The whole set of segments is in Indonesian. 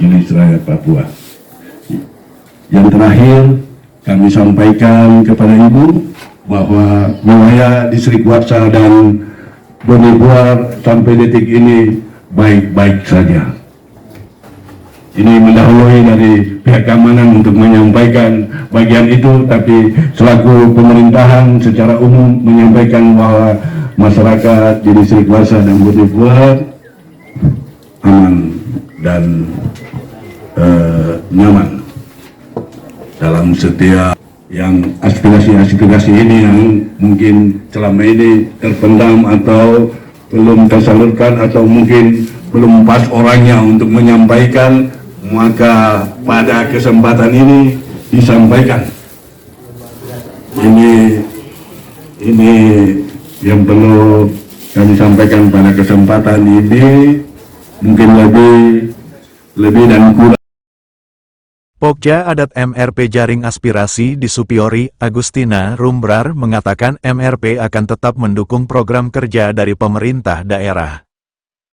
Majelis Rakyat Papua. Yang terakhir, kami sampaikan kepada Ibu bahwa wilayah Distrik Warsa dan Bone Buar sampai detik ini baik-baik saja. Ini mendahului dari pihak keamanan untuk menyampaikan bagian itu, tapi selaku pemerintahan secara umum menyampaikan bahwa masyarakat di Distrik Warsa dan Bone Buar aman dan nyaman dalam setiap yang aspirasi-aspirasi ini yang mungkin selama ini terpendam atau belum tersalurkan atau mungkin belum pas orangnya untuk menyampaikan, maka pada kesempatan ini disampaikan. Ini yang perlu kami sampaikan pada kesempatan ini, mungkin lebih dan kurang. Pokja Adat MRP Jaring Aspirasi di Supiori, Agustina Rumbrar mengatakan MRP akan tetap mendukung program kerja dari pemerintah daerah.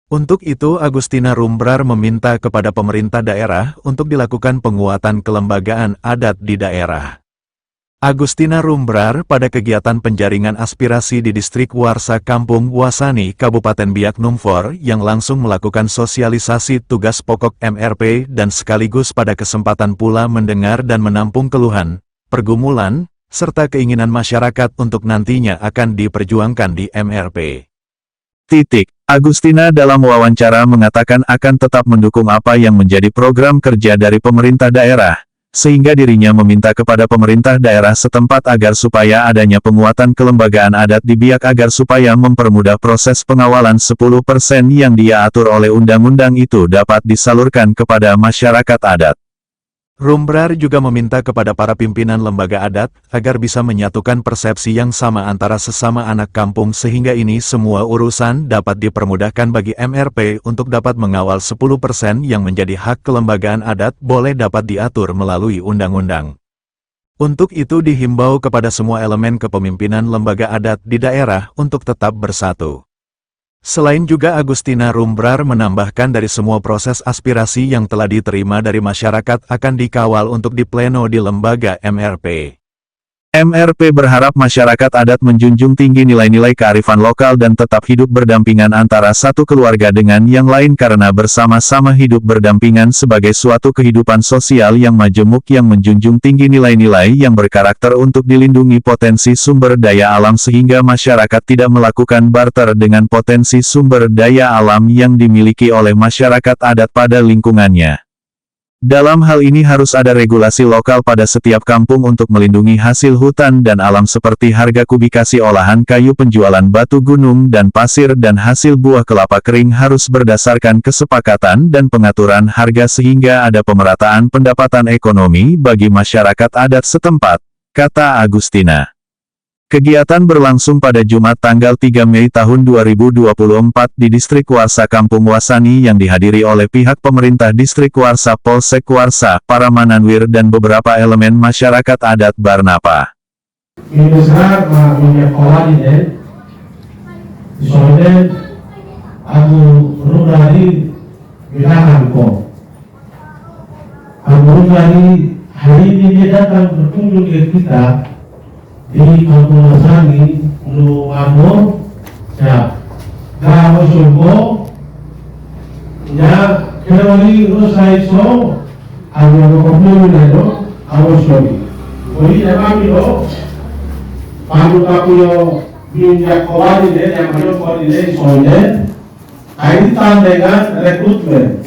Untuk itu Agustina Rumbrar meminta kepada pemerintah daerah untuk dilakukan penguatan kelembagaan adat di daerah. Agustina Rumbrar pada kegiatan penjaringan aspirasi di Distrik Warsa Kampung Wasani, Kabupaten Biak Numfor yang langsung melakukan sosialisasi tugas pokok MRP dan sekaligus pada kesempatan pula mendengar dan menampung keluhan, pergumulan, serta keinginan masyarakat untuk nantinya akan diperjuangkan di MRP. Agustina dalam wawancara mengatakan akan tetap mendukung apa yang menjadi program kerja dari pemerintah daerah, sehingga dirinya meminta kepada pemerintah daerah setempat agar supaya adanya penguatan kelembagaan adat di Biak agar supaya mempermudah proses pengawalan 10% yang dia atur oleh undang-undang itu dapat disalurkan kepada masyarakat adat. Rumbrar juga meminta kepada para pimpinan lembaga adat agar bisa menyatukan persepsi yang sama antara sesama anak kampung sehingga ini semua urusan dapat dipermudahkan bagi MRP untuk dapat mengawal 10% yang menjadi hak kelembagaan adat boleh dapat diatur melalui undang-undang. Untuk itu dihimbau kepada semua elemen kepemimpinan lembaga adat di daerah untuk tetap bersatu. Selain juga Agustina Rumbrar menambahkan dari semua proses aspirasi yang telah diterima dari masyarakat akan dikawal untuk dipleno di lembaga MRP. MRP berharap masyarakat adat menjunjung tinggi nilai-nilai kearifan lokal dan tetap hidup berdampingan antara satu keluarga dengan yang lain karena bersama-sama hidup berdampingan sebagai suatu kehidupan sosial yang majemuk yang menjunjung tinggi nilai-nilai yang berkarakter untuk dilindungi potensi sumber daya alam sehingga masyarakat tidak melakukan barter dengan potensi sumber daya alam yang dimiliki oleh masyarakat adat pada lingkungannya. Dalam hal ini harus ada regulasi lokal pada setiap kampung untuk melindungi hasil hutan dan alam seperti harga kubikasi olahan kayu penjualan batu gunung dan pasir dan hasil buah kelapa kering harus berdasarkan kesepakatan dan pengaturan harga sehingga ada pemerataan pendapatan ekonomi bagi masyarakat adat setempat, kata Agustina. Kegiatan berlangsung pada Jumat tanggal 3 Mei tahun 2024 di Distrik Warsa Kampung Wasani yang dihadiri oleh pihak pemerintah Distrik Warsa, Polsek Warsa, para mananwir dan beberapa elemen masyarakat adat Barnapa. Ini besar minyak kawan ini, soalnya aku dari bilangan kok. Aku dari hari ini dia datang berkunjung ke kita. Di Kampung Wasani, lu amo, ya, gawe sumbo, ya, keroli rusai so, amo koplo nado, amo sobi. Kali kami lo, pamu kapuyo minyak kawali deh, yang mana kawali deh soalnya, kaitan dengan rekrutmen.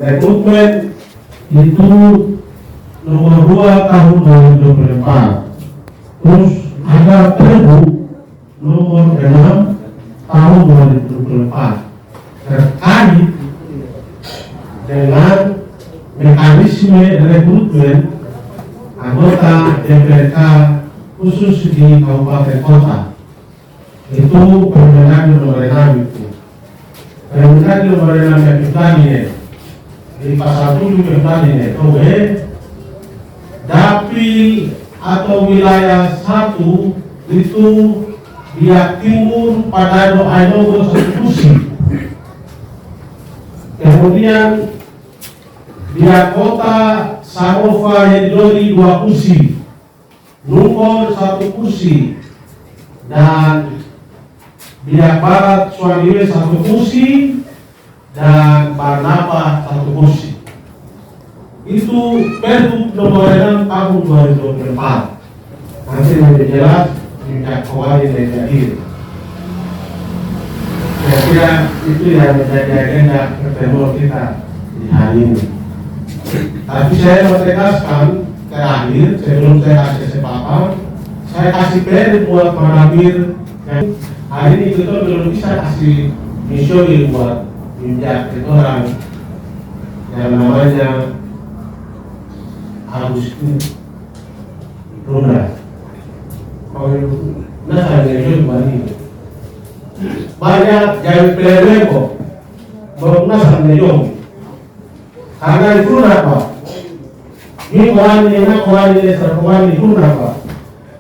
Rekrutmen itu nomor 2 tahun 2024. Terus ada Perbu nomor 6 tahun 2024 terkait dengan mekanisme rekrutmen anggota DPRK khusus di Kabupaten Kota. Itu Permendagri nomor 6 itu. Permendagri nomor 6 yang kita ini di pasal 7 kita ini dapil atau wilayah 1 itu Biak Timur pada Ainogo Konstitusi. Kemudian Dia kota Sarova Yedidori 2 kursi, Nungkol 1 kursi, dan Biak Barat Suamiwe 1 kursi, dan Barnapa 1 kursi. Itu Pergub nomor 6 tahun 2024. Nanti lebih jelas minyak kawali dan jahil. Kira-kira itu yang menjadi agenda pertemuan kita di hari ini. Tapi saya mau tegaskan terakhir sebelum saya kasih kesempatan, saya kasih PR buat Manabir. Hari ini kita belum bisa kasih misi buat minyak itu orang yang namanya Agustin Ronda. Nah, saya banyak yang PLW kok menggunakan medium karena itu apa? Ini kawan itu apa?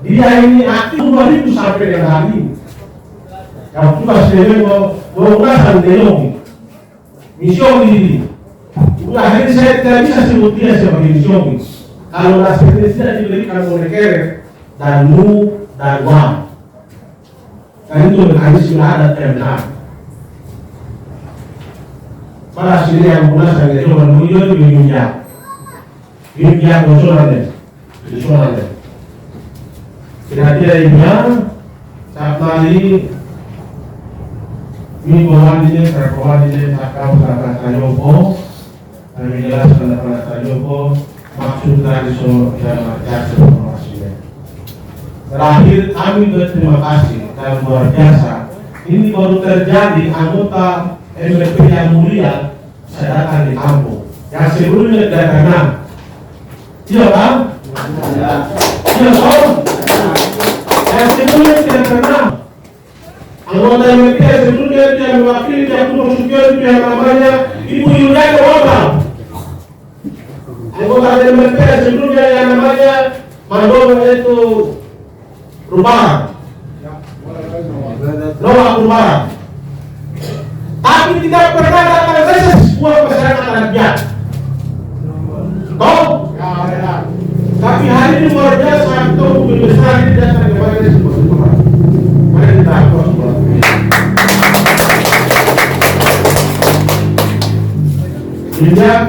Dia ini aktif 2000 sampai dengan hari ini. Yang juga sendiri menggunakan medium mission ini. Akhirnya saya tidak bisa sebut dia sebagai mission. Kalau nasibnya tidak diberikan oleh Kere dan Mu dan Wam. Kan itu mekanisme ada terminal. Pada sini yang menggunakan itu menunjuk di minyak konsumen. Kira-kira ini saat kali ini kawan ini sakau Sayoko, kami menjelaskan kepada Sayoko maksud dari jasa informasinya. Terakhir kami berterima kasih dan luar biasa. Ini baru terjadi anggota MLP yang mulia saya datang di kampung. Yang sebelumnya tidak kenal. Iya kan? Iya kan? Yang sebelumnya tidak kenal. Anggota MLP yang sebelumnya dia mewakili dia itu yang namanya Ibu Yuliana Wabang. Anggota MLP yang sebelumnya yang namanya Mandor itu Rubahan. Noah Rubahan. Tapi tidak pernah datang reses sebuah masyarakat rakyat. Tahu? Tapi hari ini luar biasa atau mobil besar ini datang kepada sebuah rumah. Mari kita aplaus buat ini. Sejak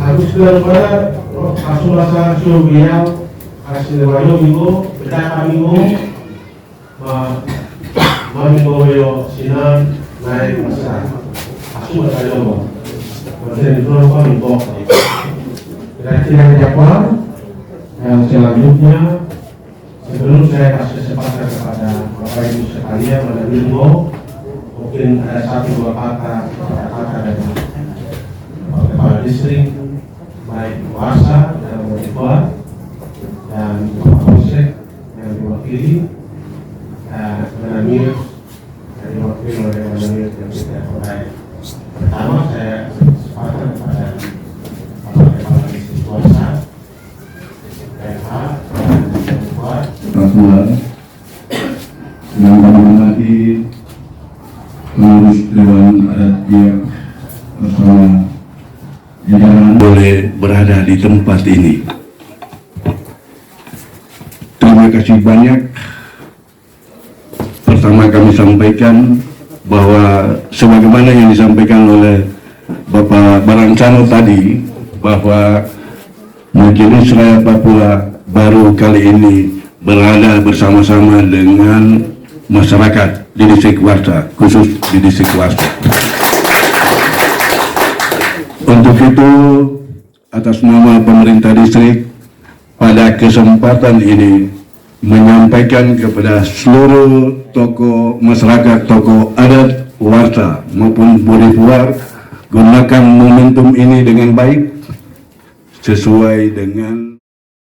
Agustus daripada Rasul Rasa Syubial hasil wayo minggu, beda minggu, minggu yo sinan naik besar, asu berkajomo, berarti itu apa minggu. Kira-kira apa yang selanjutnya sebelum saya kasih kesempatan kepada Bapak Ibu sekalian pada minggu, mungkin ada 1-2 kata dari Kepala Distrik, baik kuasa dan Bupati dan Bapak Polsek yang diwakili Manamir yang diwakili oleh Manamir yang kita hormati. Pertama saya sepakat kepada Bapak Kepala Distrik Kuasa, PH dan Bupati. Rasulullah yang kami hormati pengurus Dewan Adat Biak bersama jajaran boleh berada di tempat ini. Terima kasih banyak. Pertama kami sampaikan bahwa sebagaimana yang disampaikan oleh Bapak Barancano tadi, bahwa Majelis Rakyat Papua baru kali ini berada bersama-sama dengan masyarakat di Distrik Warsa, khusus di Distrik Warsa. Untuk itu, atas nama pemerintah distrik, pada kesempatan ini menyampaikan kepada seluruh tokoh masyarakat, tokoh adat Warsa maupun Bodifuar, gunakan momentum ini dengan baik sesuai dengan